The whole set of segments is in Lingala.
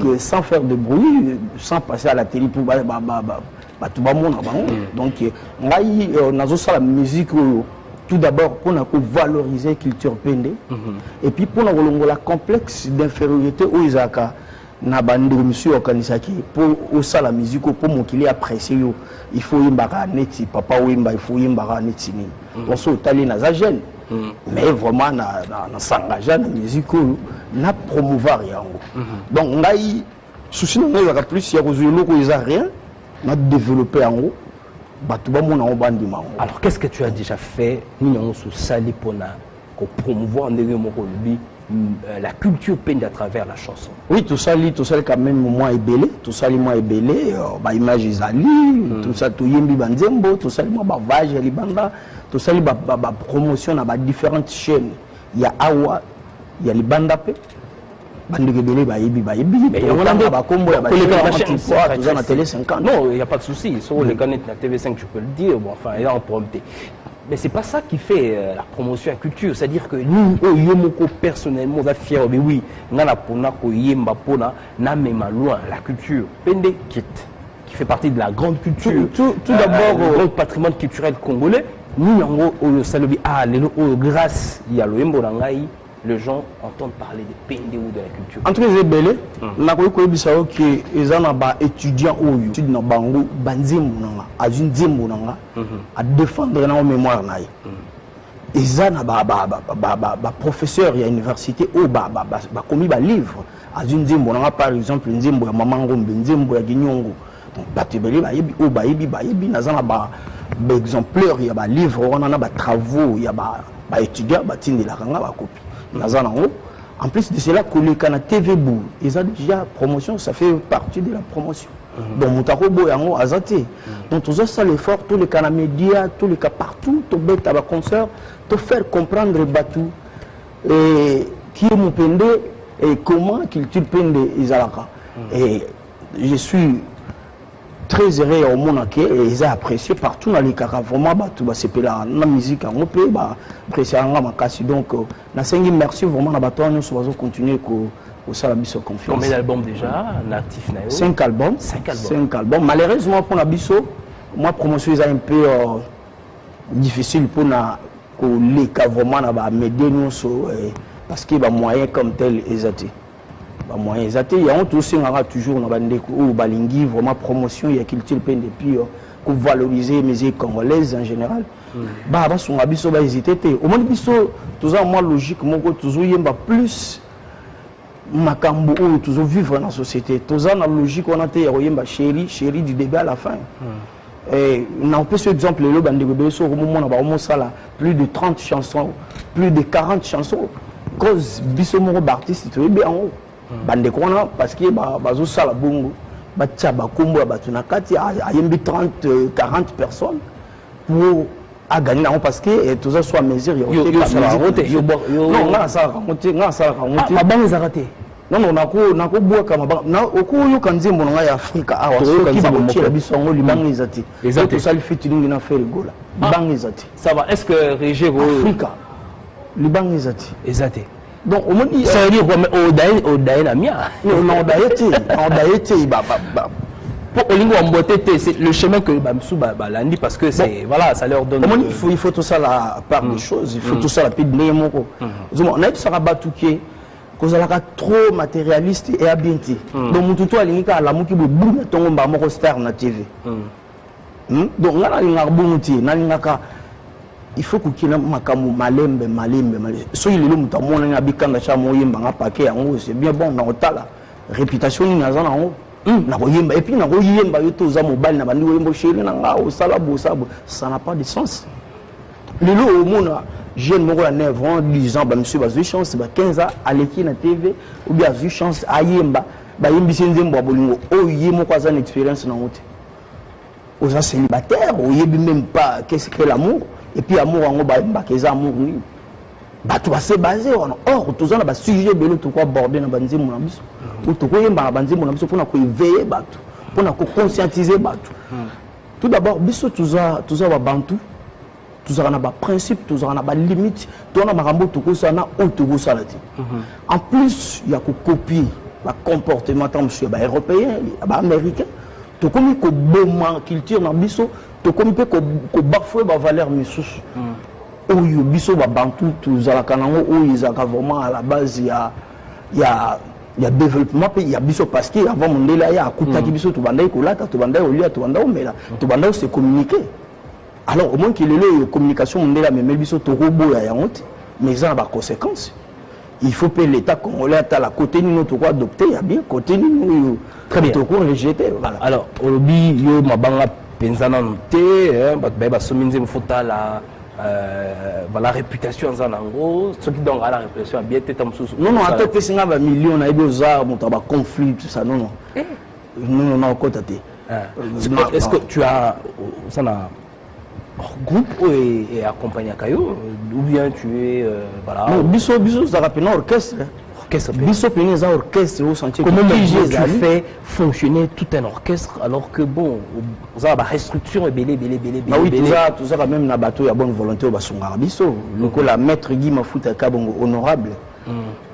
Donc, sans faire de bruit, sans passer à la télé pour tout le monde. Donc, on a la musique tout d'abord pour valoriser la culture pende. Et puis pour la complexe d'infériorité où ils ont na bande monsieur okanisaki pour la musique pour mon qu'il apprécié il faut yimba neti papa wimba il faut yimba neti ni on se tali na za jeune mais vraiment na s'engager na musique na promouvoir yango donc ngai souci ngai ka plus ya kozulu ko isa rien na développer yango batu ba mona obandi mango. Alors qu'est-ce que tu as déjà fait ni yango sous sali pona ko promouvoir ndenge moko lubi la culture peinte à travers la chanson. Oui, tout ça quand même moi est belé, tout ça moi est belé, bah image Isali, tout ça tout yembi banzembo, tout ça moi bah vage libanda, tout ça bah promotion à différentes chaînes. Il y a Awa, il y a libanda pe, bande belé bah yebi. Mais on a bah combo bah tout ça télé 50. Non, il y a pas de souci. Sur les canaux de la TV5, je peux le dire. Bon, enfin, il est en prompté. Mais c'est pas ça qui fait la promotion à la culture. C'est-à-dire que nous, personnellement, on est fiers. Mais oui, on a loin la culture. Pende qui fait partie de la grande culture. Tout d'abord, le grand patrimoine culturel congolais. Nous, grâce à l'Oembo Rangaï, les gens entendent parler de Pende ou de la culture. En tout cas, c'est belé. On a que les étudiants ou étudiants na bango banzimbo nanga azunzimbo nanga à défendre na mémoire na ils na ba professeur ya université ou ba commis ba livre azunzimbo nanga par exemple nzimbo ya mama ngombe nzimbo ya ginyongo donc batebeli ba yebi ou ba yebi na zana ba exemplaire ya ba livre on a ba travaux ya ba étudiants batindela kanga ba copie na zana ngo. En plus de cela, que la TV Bou, ils ont déjà promotion, ça fait partie de la promotion. Donc, Moutako Boyango Azate. Donc, tous ça l'effort, tous les canaux médias, tous les cas partout, tous les bêtes à concert, tout faire comprendre Batou, qui est mon pende et comment culture pende Izalaka. Et je suis très heureux au monde et ils ont apprécié partout dans les cas vraiment Batou, c'est la musique en OP, apprécié en Makasi. Donc, merci vraiment à Batou, nous allons continuer au Salabiso Confiance. Combien d'albums déjà natifs? 5 albums. 5 albums. Malheureusement pour Nabiso, moi promotion est un peu difficile pour les cas vraiment m'aider nous parce que les moyens comme tel exacté. Il y a toujours balingi vraiment promotion il y a culture peine depuis pour valoriser les musiques congolaises en général. Bah son Abiso va hésiter. Au moins Biso toujours moi logique mon toujours yemba plus makambo ou toujours vivre dans la société. Toujours la logique on a été yemba chéri du début à la fin. Et on peut ce exemple le bande de au moment on a ça plus de 30 chansons, plus de 40 chansons cause Biso mon artiste tu es bien en haut. Bande kona parce que bazo sala bongo batia bakombo batuna kati ayembi 30 40 personnes pour à gagner parce que tout ça soit mesure non nako boa kama na okuyo kanzimbo nga ya Afrika awa soki bakotira bisongo libangi ezati tout ça le featuring na faire gola libangi ezati ça va est-ce que Régero Afrika libangi ezati. Donc, on me dit. Ça veut dire au Daï la mienne. Non, Daïti, pour Olingo Mbote, c'est le chemin que Bamsou Balandi parce que c'est voilà, ça leur donne. Il faut tout ça la part des choses, il faut tout ça la pide némoko. On a ça rabattu qui cause la trop matérialiste et habienté. Donc tout toi l'inga la muki boum ton ba moko star na TV. Donc ngana l'inga bonti, na l'inga il faut que tu aies malembe. Si il est là, tu as bikanda cha moyemba nga paquet en haut, c'est bien bon na otala. Réputation ni na zana en haut. Na koyemba et puis na koyemba yo to za mobile na bandi oyembo chéri na nga o sala bo sabo, ça n'a pas de sens. Le lot au monde jeune moko ya 9 ans, 10 ans, ba monsieur ba chance ba 15 ans aleki na TV ou bien a chance ayemba, ba yembi senzembo bolingo o yemo kwa za expérience na hote. Aux gens célibataires, on y même pas qu'est-ce que l'amour. Et puis amour en bas amour oui bah tu vas se baser or tout ça na ba sujet belo to ko aborder na banzi mon abiso ou to ko yemba banzi mon abiso pour na ko éveiller batu pour na ko conscientiser batu tout d'abord biso tout ça ba bantu tout ça na ba principe tout ça na ba limite to na makambo to ko ça na o to ko ça là en plus il y a ko copier ba comportement tant monsieur ba européen ba américain to comme ko boma culture na biso to comme pe ko bafouer ba valeur misusu oyo biso ba bantu tuzala kanango oyo izaka vraiment à la base il y a développement pays il y a biso parce que avant mondela ya akuta ki biso to bandai ko lata to bandai olia to bandai omela to bandai se communiquer alors au moins qu'il y ait communication mondela mais biso to robot ya yangote mais ça a des conséquences. Il faut que l'État congolais à la côté de nous adopter, il y a bien côté de nous très bien rejeter. Voilà. Alors, au lobby, yo mabanga penzana noté, bah sominze mfota la réputation en ango, ce qui donne à la réputation bien été tam sous. Non non, attends que c'est un million na ibozar, mon tabac conflit tout ça non non. Non non côté. Est-ce que tu as ça na groupe et accompagné à Kayo ou bien tu es voilà non biso ça rappelle orchestre biso pénis un orchestre au sentier comment tu fais fonctionner tout un orchestre alors que bon vous avez la restriction et belé oui tout ça quand même na bateau ya bonne volonté au basonga biso le la maître Guy Mafuta Kabongo honorable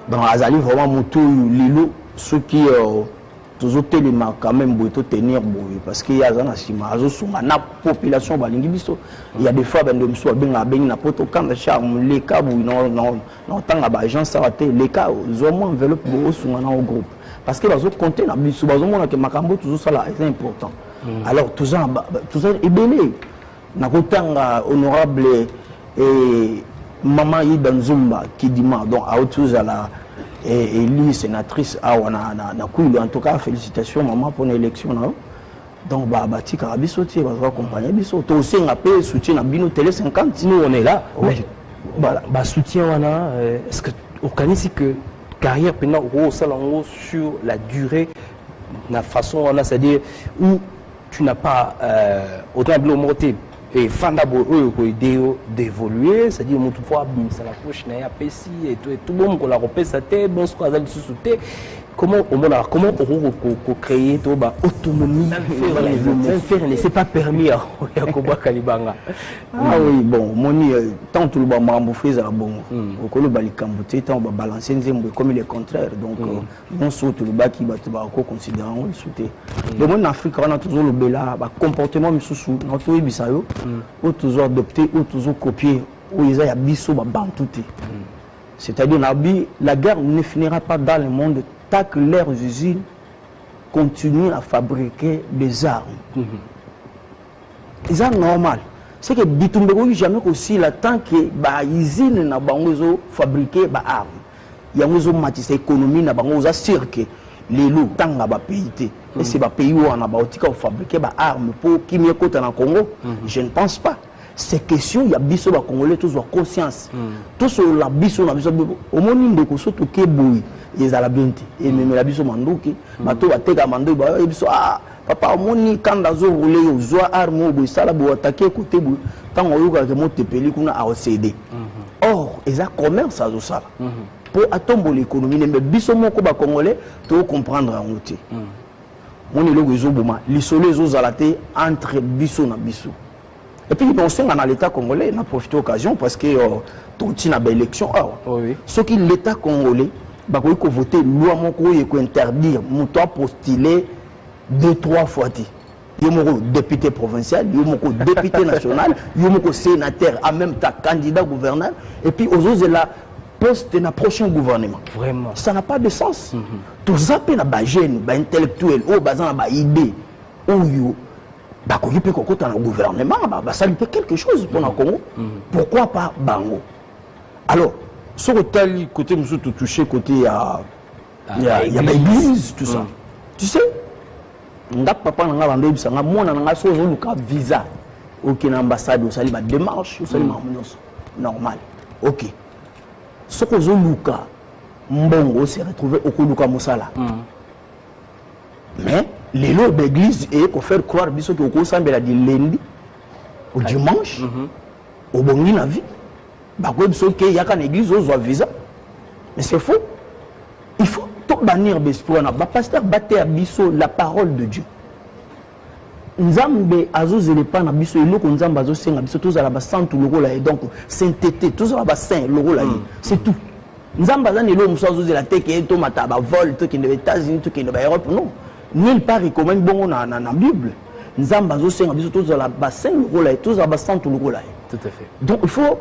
dans azali vraiment moto lilo ceux qui toujours tellement quand même pour tenir parce qu'il y a un asima na population balingi biso il y a des fois ben de mso benga na poto quand charme les cas non tanga ba agence ça té les cas vraiment enveloppe bo sunga na au groupe parce que bazo compter na biso bazo mona que makambo toujours ça là est important alors tout ça est belé na kotanga honorable et maman Ida Nzumba qui dit donc à autre chose à la et lui sénatrice en tout cas félicitations maman pour l'élection donc bati karabiso ti va accompagner biso to aussi on appelle soutien à bino télé 50 nous on est là voilà ba soutien wana est-ce que organise que carrière pendant au salon sur la durée la façon on a c'est-à-dire où tu n'as pas autant de monter et fandabo d'évoluer, c'est-à-dire mon toutefois ça la couche n'a pas ici et tout le monde la repère sa tête bon ce qu'on a sous-souté comment on créer tout ba autonomie c'est pas permis à Yakoba Kalibanga ah oui bon moni tant tout le monde m'a bouffé ça bon au colo balikamboté tant ba balancer nzembo comme il est contraire donc bon surtout le bas qui va considérant le sauter le monde en Afrique on a toujours le bela ba comportement misusu notre bisayo ou toujours adopter ou toujours copier ou ils a biso ba bantouté c'est-à-dire la guerre ne finira pas dans le monde tant que leurs usines continuent à fabriquer des armes. C'est normal. C'est que Bitumbego jamais aussi la tant que les usines na bango fabriquer des armes. Il y a une matisse économie na bango za cirque les loups tant ba pays et c'est ba pays où on a baotika fabriquer des armes pour qui mieux côté na Congo. Je ne pense pas. Ces questions, il y a biso ba Congolais tous ont conscience. Tous la biso na biso au moins de ko soto ke boy ils a la bienté et même la biso mandoki bato bateka mando ba biso ah papa moni kanda zo rouler yo zo arme bo sala bo attaquer côté bo tant on yoka ke mote peli kuna a OCD. Or ils a commerce à ça pour atombo l'économie mais biso moko ba Congolais to comprendre en outil. On est le zo boma l'isoler zo zalaté entre biso na biso. Et puis, on sait dans l'État congolais, on a profité de l'occasion parce que il y a une élection. Ce qui l'État congolais, il faut voter loi il faut interdire, il faut postuler 2-3 fois. Il y a un député provincial, il y a un député national, il y a un sénateur, en même temps candidat gouverneur. Et puis, aux autres, la poste dans le prochain gouvernement. Vraiment. Ça n'a pas de sens. Tout ça, c'est un jeune, un intellectuel, une idée, bah, quand il peut côté dans le gouvernement, ça lui fait quelque chose pour le Congo. Pourquoi pas Bango? Alors, sur le tel côté, nous sommes touchés côté il y a l'église, tout ça. Tu sais, papa n'a pas vendu ça, moi n'a pas choisi le visa. Ok, l'ambassade, vous savez, ma démarche, vous savez, normal. Ok. Ce que vous avez Mbongo s'est retrouvé au Koluka Moussala. Mais les lois d'église et qu'on fait croire que au semble la lundi au dimanche au bon la vie bah quoi que y a qu'une église aux visa mais c'est faux il faut tout bannir l'espoir na ba pasteur battre à biso la parole de Dieu nzambe azozele pa na biso eloko nzambe azosenga biso tous à la ba santu loko la et donc sainteté tous à la ba saint loko la c'est tout nzamba za nelo musazo de la teke to mata ba vol to qui ne États-Unis to qui ne Europe non nulle part recommande bongo na Bible nzamba zo senga biso to la ba 5 euros là to za ba 100 euros là tout à fait donc il faut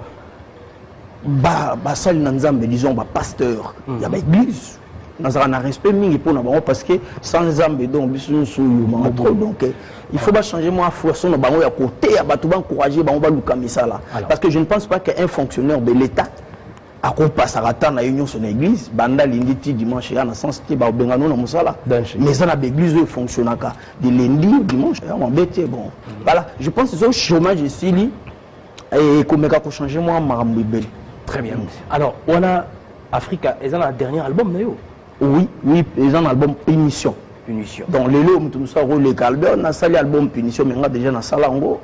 ba sali na nzambe disons ba pasteur ya ba église nazara na respect mingi pour na bango parce que sans nzambe donc biso so yo trop donc il faut pas changer moi façon na bango ya côté ya bato ba encourager bango ba luka misala parce que je ne pense pas qu'un fonctionnaire de l'état à quoi passe à temps na union son église banda lundi ti dimanche ya na sens ti ba bengano na musala mais ça na église fonctionne ka de lundi dimanche ya mbete bon voilà je pense que ce chômage ici et comme ka ko changer moi marambo belle très bien alors on a Africa et la dernier album nayo oui ils ont un album Punition donc les lots nous ça le Calbert on a sali album Punition mais on a déjà na salango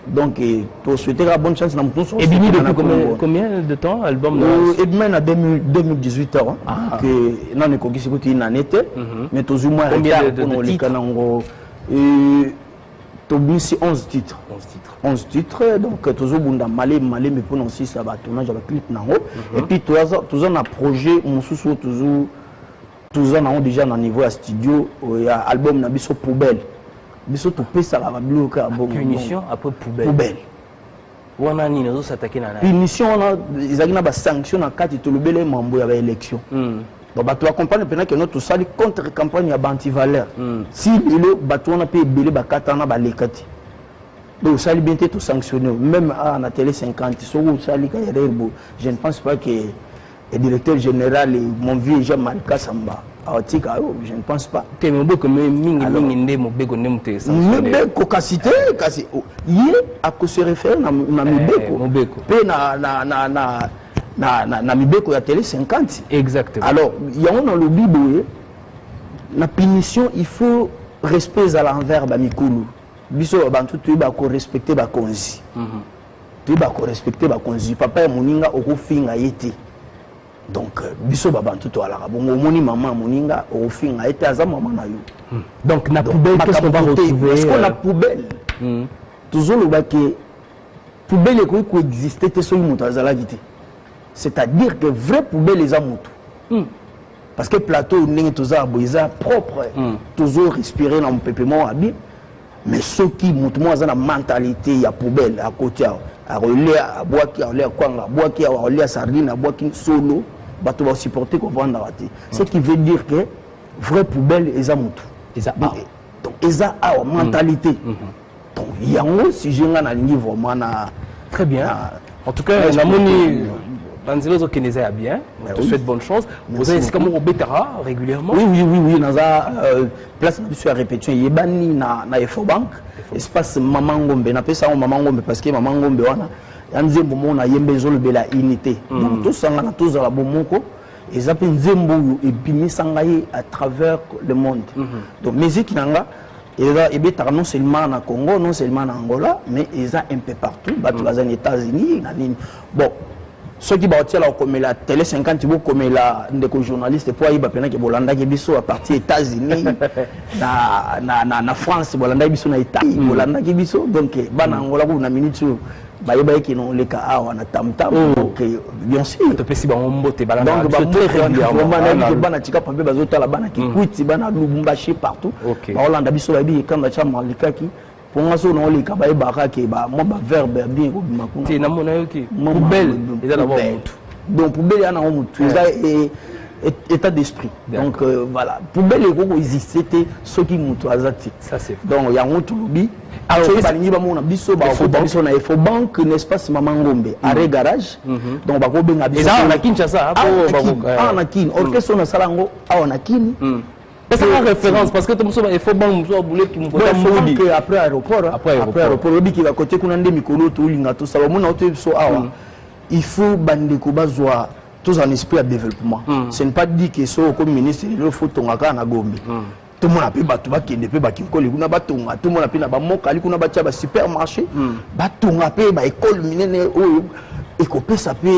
donc pour souhaiter la bonne chance dans mon et Bini depuis combien de temps album et bien à 2018 ans que non ko gisi ko une année mais tous au moins combien de titres to 11 titres 11 titres donc toujours bunda malé mais pour non si ça va tournage avec clip nango et puis tous on a projet mususu toujours on déjà dans niveau à studio il y a album na biso poubelle biso to pesa la bloquer bon punition après poubelle on a ni nous s'attaquer na punition on a ils ont ba sanction na kati to lobele mambo ya ba élection donc bato va comprendre pendant que notre sali contre campagne ya anti-valeur si le bato on a payé belé ba katana ba lekati donc sali bien tout sanctionné même à la télé 50 so sali ka yerbo je ne pense pas que le directeur général mon vieux Jean-Marc Samba je ne pense pas. Tu es beaucoup mingi mobeko nemte sanctionné. Mobeko kasite kasi yé à quoi se réfère na mobeko. Pe na mibeko ya télé 50. Exactement. Alors il y a on le bible na punition il faut respect à l'envers ba mikulu. Biso bantu tu ba ko respecter ba konzi. Tu ba ko respecter ba konzi papa moninga okofinga yete. Donc biso babantu to ala bongo moni maman moninga ofinga été aza maman na yo donc na poubelle qu'est-ce qu'on va retrouver est-ce qu'on a poubelle toujours le baké poubelle ko exister te so muto azala gité c'est-à-dire que vrai poubelle les amutu parce que plateau ndenge toza boiza propre toujours respirer dans pepement abi mais ceux qui mutu mo azana mentalité ya poubelle à côté à relais à boaki à relais kwanga boaki à relais sardine à boaki solo bato va supporter qu'on va en rater ce qui veut dire que vraie poubelle les amutu donc eza a mentalité donc yango si j'ai un niveau vraiment très bien en tout cas la moni Banzelo Keneza bien on te souhaite bonne chance vous avez c'est comme au Betara régulièrement oui naza place na sur répétition yebani na Efobank espace Maman Ngombe na pesa Maman Ngombe parce que Maman Ngombe wana yanzembo mona yembezo le bela unité donc tout ça na tous la bomoko et ça peut nzembo et bimi sangaye à travers le monde donc musique nanga et Betara non seulement na Congo non seulement na Angola mais ils a un peu partout battu aux États-Unis bon ceux qui battent là comme la télé 50 comme la ndeko journaliste pour yiba pena ke bolanda ke biso à partir États-Unis na France bolanda biso na Italie bolanda ke biso donc bana Angola ko na minute bayeba ki non le ka awa na tamtam donc bien sûr to pesi ba mbote balanda donc très régulièrement bana tika pambe bazota la bana ki kwiti bana Lubumbashi partout ba Hollande biso ba bi kanda cha malikaki pour moi so non le ka ba ke ba mo ba verbe bien ko bimakuna ti na mona yoki poubelle eza na mutu donc poubelle yana mutu eza état d'esprit donc voilà poubelle ko exister ce qui mutu azati ça c'est donc ya mutu lobi alors balingi ba mona biso ba ko biso na Efobank n'est-ce pas Maman Ngombe arrêt garage donc ba ko benga biso na Kinshasa na kin orchestre na salango na kin c'est une référence parce que tout le monde il faut bon bouler qui me que après aéroport obi qui va côté kuna nde mikolo to linga to sala mona to so awa il faut bandeko bazwa tous en esprit de développement ce n'est pas dit que so comme ministre il faut tongaka na Gombe tout le monde a pu battre bakende pe bakinkoli kuna batonga tout le monde a pu na ba mokali kuna batia ba supermarché batonga pe ba école minene oyo ekopesa pe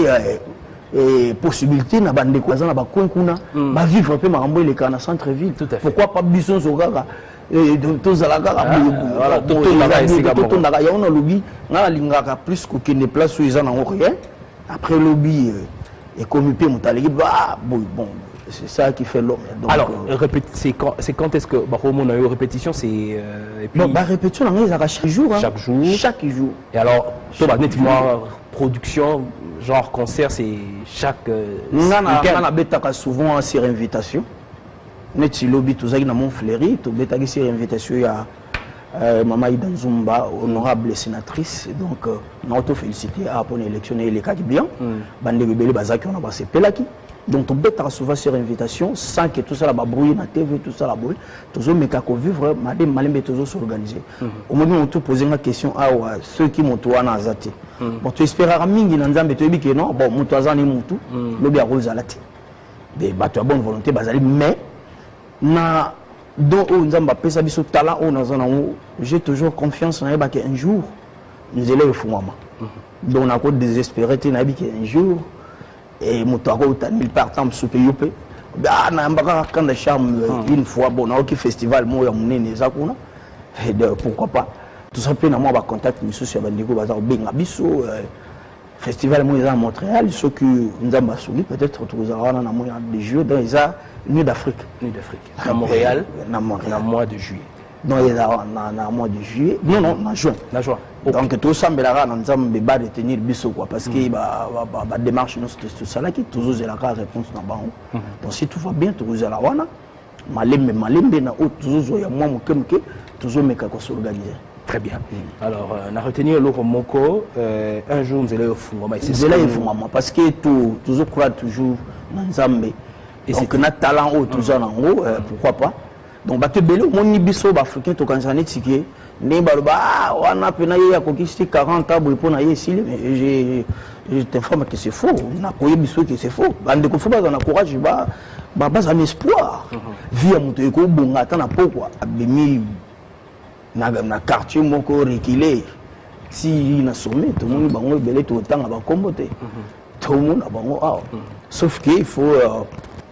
possibilité na bande ko za na ba kuna ba vivre pe makambo le kana centre ville pourquoi pas bison zokaka to zalaka voilà to ndaka ya on lobby na lingaka plus ko kende place où ils en ont rien après lobby et comme il bon, c'est ça qui fait l'homme. Alors, c'est quand est-ce que on a eu répétition, c'est et puis répétition chaque jour, hein. Chaque jour. Et alors, nettement production, genre concert, c'est chaque on a souvent sur invitation. Net lobby tout ça dans mon fléri, tout bêta sur invitation il y a Maman Ida Nzumba, honorable sénatrice, donc on a félicité pour l'élection et les cas bien. Bande rebelle bazaki on a passé pelaki. Donc on bêta souvent sur invitation sans que tout ça la brouille na TV, tout ça la brouille. Toujours mais qu'à vivre, madame malembe toujours s'organiser. Au moment où on te pose une question à ceux qui m'ont tourné à Zati. Bon tu espéras mingi na nzambe to que non, bon mutu azani mutu, lobby a rose alati. Des bateaux à bonne volonté bazali mais na donc nzamba pesa biso talent on a j'ai toujours confiance en eba que un jour nous allons faire maman. Donc on a quoi désespéré na bi que un jour et mutako utani par exemple soupe yope ba na mbaka quand de charme une fois bon na OK festival mo ya munene za kuna et pourquoi pas tout ça peut na moi ba contact miso sur bandiko baza benga biso festival mo à Montréal ceux qui nzamba souli peut-être retrouver na moyen de jeux dans les Nuit d'Afrique. À Montréal, dans le mois de juillet. Non, il y a un mois de juillet. Non, en juin. Okay. Donc, tout ça, mais là, nous avons débat de tenir biso quoi. Parce que la démarche, nous, c'est tout ça là qui toujours la réponse dans le donc, si tout va bien, toujours la wana. Malembe, na toujours, il y a moins que toujours, mais qu'on s'organise. Très bien. Alors, on a retenu le Moko. Un jour, nous allons au fond. C'est là, il faut parce que toujours croire toujours dans Zambé. Et c'est que notre talent haut, tout ça en haut, pourquoi pas. Donc, bah, tu belé, mon nibiso, africain, tu connais un ticket. Nébaluba, on a peine à conquister 40 ans pour y ici, mais je t'informe que c'est faux. On a couru biso que c'est faux. On a on a courage, bah, un espoir. Via mon téléco, bon, attends, pourquoi. Abimi, na quartier, mon corps reculé. Si il a sommé, tout le monde, bah, belé, tout le temps, va combattre. Tout le monde, bah, sauf qu'il faut.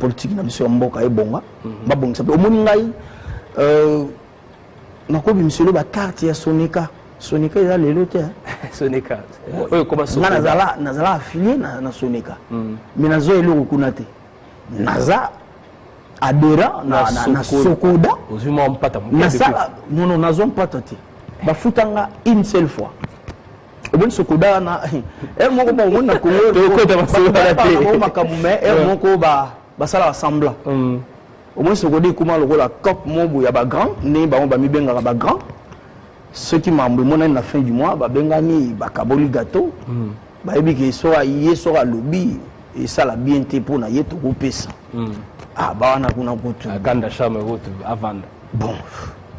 Politique na biso mboka ebonga ba bongisa pe omoni ngai nakobi misolo ba carte ya Sonika eza lelo te Sonika oyo koba Sonika nazala affilié na Sonika mais nazo eloko kuna te naza adhérent na Sokoda ozuma mpata non nazo mpata te ba futanga une seule fois oboni Sokoda na moko ba omoni na Congo to ko ta Sokoda te makamumé moko ba basala assembla au moins ce qu'on dit comment le la cop mobu ya ba grand ne ba on ba mi benga ba grand ceux qui m'ont mon la fin du mois ba bengani ba kaboli gâteau ba ebi ke so aye so a lobby et ça la bien té pour na yeto ko pesa ah ba na kuna kutu ganda chame route avant bon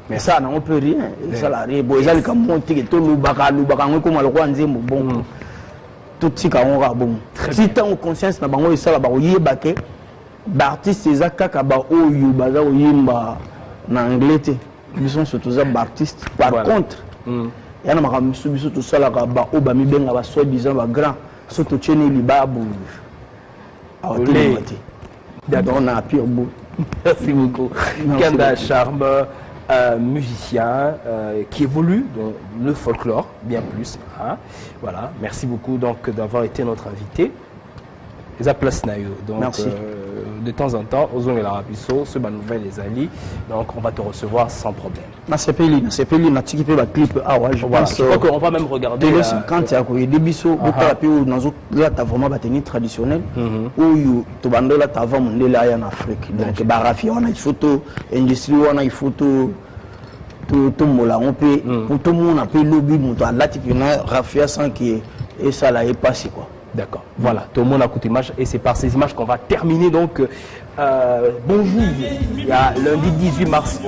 mais ça on peut rien ça la rien bon ezali ka monter que to lubaka ngwe ko maloko nzembo bon tout tika on ra bon si tant conscience na bango ça la ba yeba ke d'artistes les akaka ba oyo baza oyimba na anglais te biso surtout za artistes par contre yana makambo biso tout ça la ba o ba mi benga ba so disant ba grand surtout chene libabu awole donc on a pire beau. Merci beaucoup. Kanda Charme, musicien qui évolue dans le folklore bien plus, hein. Voilà, merci beaucoup donc d'avoir été notre invité. Donc, de temps en temps, aux et la Rapisso, ce nouvelle les alliés, donc on va te recevoir sans problème. C'est payé, na clip je crois qu'on va même regarder. Quand il y a des bisous, t'as vraiment battu traditionnel, où tu vas là, t'as vraiment en Afrique. Donc, Barafi, on a une photo, industrie, on a une photo. Tout le monde, on peut, pour tout le monde, on peut lobby, là, tu peux Rafia sans qui et ça là est passé quoi. D'accord, voilà, tout le monde a écouté image et c'est par ces images qu'on va terminer donc. Bonjour, il y a lundi 18 mars.